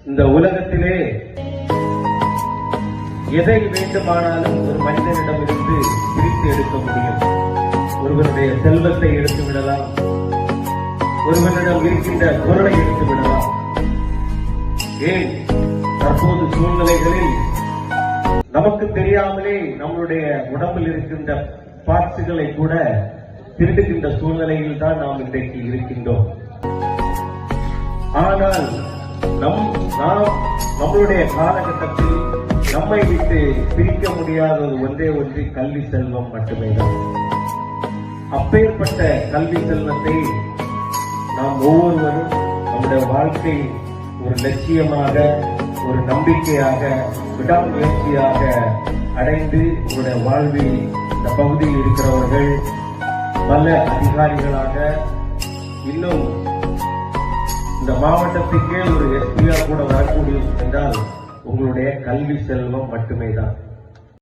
இந்த உலகத்திலே எதை வேண்டுமானாலும் ஒரு மனிதனிடமிருந்து பிரித்து எடுக்க முடியும். ஒருவனுடைய செல்வத்தை எடுத்து விடலாம், ஒருவனிடம் இருக்கின்ற பொருளை எடுத்து விடலாம். ஏன் தற்போது சூழ்நிலைகளில் நமக்கு தெரியாமலே நம்முடைய உடம்பில் இருக்கின்ற பார்ட்ஸ்களை கூட திருடுகின்ற சூழ்நிலையில் தான் நாம் இன்றைக்கு இருக்கின்றோம். ஆனால் நம்மளுடைய காலகட்டத்தில் நம்மை விட்டு பிரிக்க முடியாத ஒன்றே ஒன்று கல்வி செல்வம் மட்டுமே தான். அப்பேற்பட்ட கல்வி செல்வத்தை நாம் ஒவ்வொருவரும் நம்முடைய வாழ்க்கை ஒரு லட்சியமாக, ஒரு நம்பிக்கையாக, விடாமுயற்சியாக அடைந்து உங்களுடைய வாழ்வில் இந்த பகுதியில் இருக்கிறவர்கள் பல அதிகாரிகளாக, இன்னும் இந்த மாவட்டத்துக்கே ஒரு எஸ்பியா கூட வரக்கூடிய என்றால் உங்களுடைய கல்வி செல்வம் மட்டுமே தான்.